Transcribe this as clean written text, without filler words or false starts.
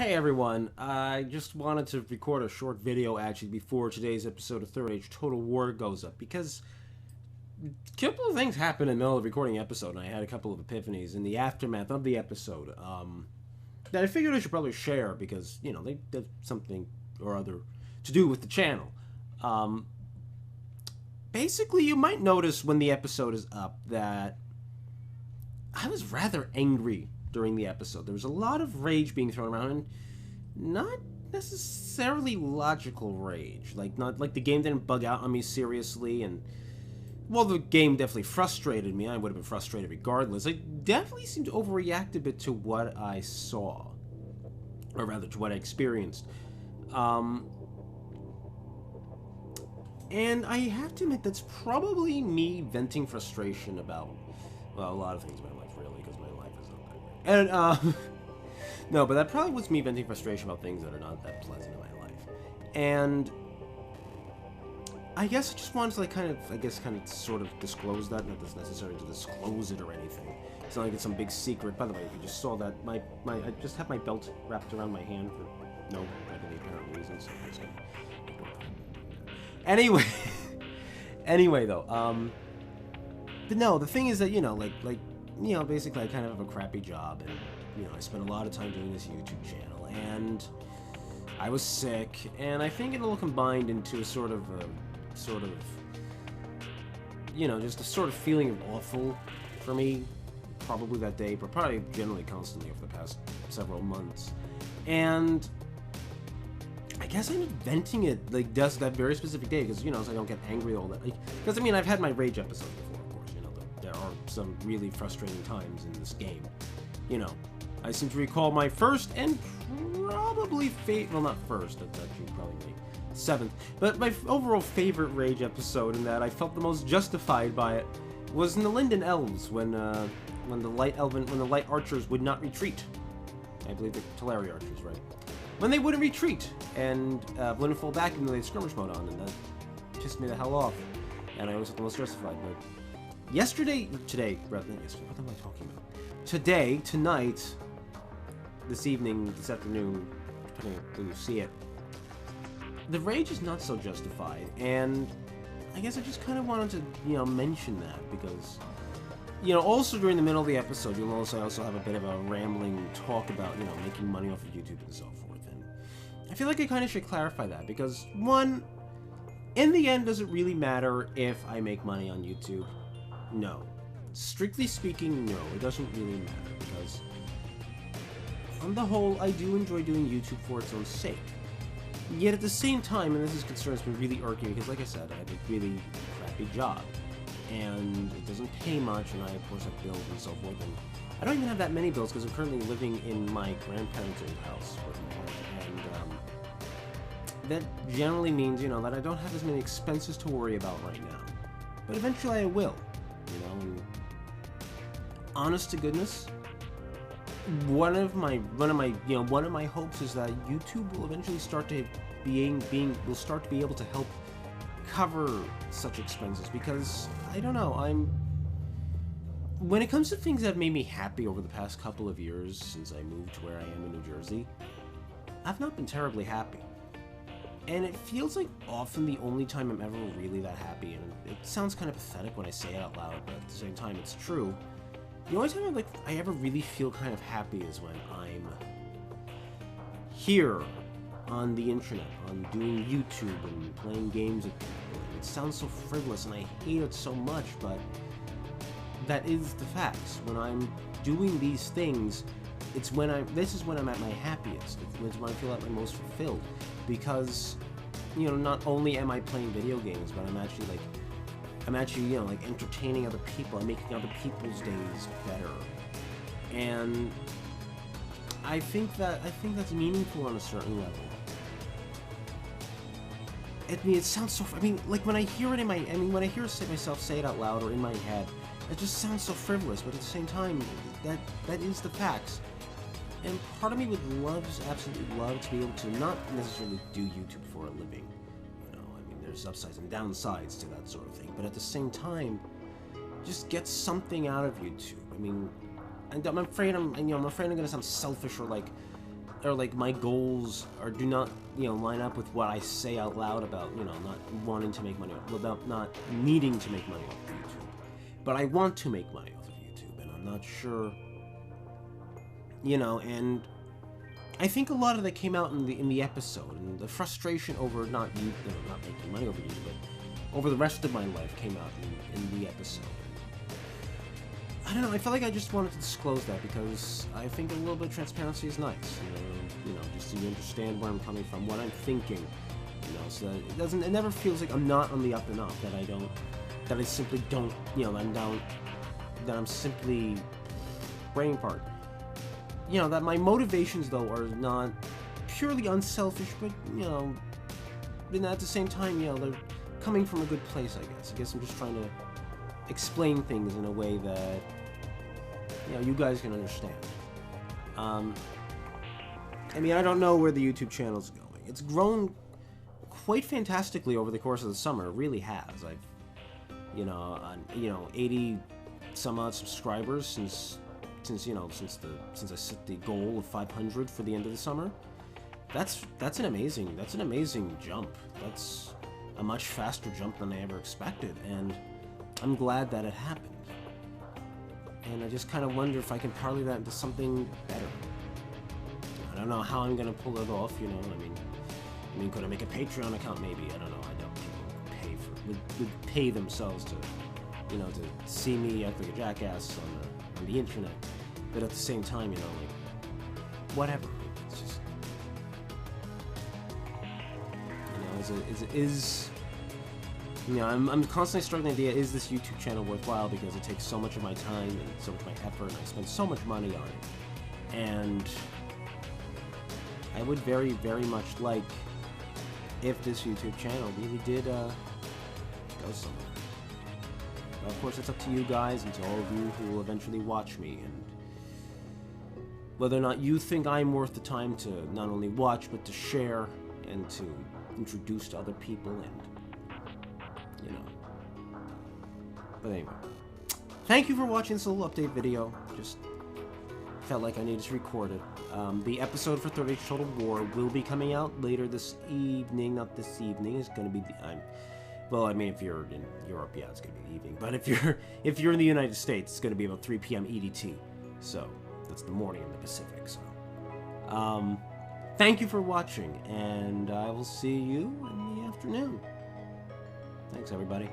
Hey everyone, I just wanted to record a short video actually before today's episode of Third Age Total War goes up because a couple of things happened in the middle of recording the episode and I had a couple of epiphanies in the aftermath of the episode that I figured I should probably share because, you know, they did something or other to do with the channel. Um, Basically, you might notice when the episode is up that I was rather angry during the episode. There was a lot of rage being thrown around, and not necessarily logical rage. Not like the game didn't bug out on me seriously, and while the game definitely frustrated me, I would have been frustrated regardless. I definitely seemed to overreact a bit to what I saw, or rather to what I experienced. And I have to admit, that's probably me venting frustration about, well, a lot of things in my life, really, because my life is not that great. And, no, but that probably was me venting frustration about things that are not that pleasant in my life. And I guess I just wanted to, kind of sort of disclose that. Not that's necessary to disclose it or anything. It's not like it's some big secret. By the way, if you just saw that, I just have my belt wrapped around my hand for no readily apparent reason, so I'm just gonna ignore that. Anyway, anyway though, but no, the thing is that, basically I kind of have a crappy job, and, I spent a lot of time doing this YouTube channel, and I was sick, and I think it all combined into a sort of, just a sort of feeling of awful for me, probably that day, but probably generally constantly over the past several months, and I guess I'm venting it, just that very specific day, because, so I don't get angry all that, because, I've had my rage episodes before, of course, there are some really frustrating times in this game, I seem to recall my first and probably well, not first, that's actually probably my seventh, but my overall favorite rage episode, in that I felt the most justified by it, was in the Linden Elves, when the light archers would not retreat. I believe the Teleri archers, right? When they wouldn't retreat, and wouldn't fall back into the skirmish mode on, and that pissed me the hell off, and I always felt the most justified, but today, what am I talking about? Tonight, this evening, this afternoon, depending on when you see it, the rage is not so justified, and I guess I just kind of wanted to, mention that, because, also during the middle of the episode, you'll notice I also have a bit of a rambling talk about, making money off of YouTube and so forth, and I feel like I kind of should clarify that, because, one, in the end, does it really matter if I make money on YouTube? No. Strictly speaking, no, it doesn't really matter, because on the whole, I do enjoy doing YouTube for its own sake. Yet at the same time, and this is concern that's been really irking me, because like I said, I have a really crappy job, and it doesn't pay much, and I of course have bills and so forth, and I don't even have that many bills, because I'm currently living in my grandparents' old house with my mom, and that generally means, that I don't have as many expenses to worry about right now. But eventually I will, and honest to goodness, one of my hopes is that YouTube will eventually start to be able to help cover such expenses, because I don't know, when it comes to things that have made me happy over the past couple of years since I moved to where I am in New Jersey, I've not been terribly happy. And it feels like often the only time I'm ever really that happy, and it sounds kind of pathetic when I say it out loud, but at the same time it's true. The only time I ever really feel kind of happy is when I'm here on the internet, on doing YouTube and playing games with people. And it sounds so frivolous and I hate it so much, but that is the facts. When I'm doing these things, this is when I'm at my happiest. It's when I feel like my most fulfilled, because not only am I playing video games, but I'm actually entertaining other people. I'm making other people's days better, and I think that's meaningful on a certain level. It sounds so. When I hear it when I hear myself say it out loud or in my head, it just sounds so frivolous. But at the same time, that is the facts. And part of me absolutely love to be able to not necessarily do YouTube for a living. There's upsides and downsides to that sort of thing, but at the same time, just get something out of YouTube. And I'm afraid I'm gonna sound selfish or or like my goals or do not, line up with what I say out loud about, not wanting to make money, about not needing to make money off of YouTube. But I want to make money off of YouTube, and I'm not sure, and I think a lot of that came out in the episode, and the frustration over not making money over YouTube, but over the rest of my life came out in the episode. I don't know, I felt like I just wanted to disclose that because I think a little bit of transparency is nice, just so you understand where I'm coming from, what I'm thinking, so that it never feels like I'm not on the up and up, that I simply don't, that I'm simply brain fart. That my motivations, though, are not purely unselfish, but, and at the same time, they're coming from a good place, I guess. I guess I'm just trying to explain things in a way that, you guys can understand. I don't know where the YouTube channel's going. It's grown quite fantastically over the course of the summer. It really has. I've, 80 some odd subscribers since I set the goal of 500 for the end of the summer. That's an amazing jump. That's a much faster jump than I ever expected, and I'm glad that it happened. And I just kind of wonder if I can parlay that into something better. I don't know how I'm gonna pull it off. Could I make a Patreon account? Maybe. I don't know. I doubt people would pay themselves to, to see me act like a jackass on the internet. But at the same time, whatever. It's just, I'm constantly struggling with the idea, is this YouTube channel worthwhile? Because it takes so much of my time and so much of my effort, and I spend so much money on it. And I would very, very much like if this YouTube channel really did go somewhere. But of course, it's up to you guys and to all of you who will eventually watch me, and whether or not you think I'm worth the time to not only watch, but to share and to introduce to other people, and, But anyway, thank you for watching this little update video. Just felt like I needed to record it. The episode for 30 Days Total War will be coming out later this evening. Not this evening. It's going to be if you're in Europe, yeah, it's going to be the evening. But if you're in the United States, it's going to be about 3 p.m. EDT. So that's the morning in the Pacific. So, thank you for watching, and I will see you in the afternoon. Thanks, everybody.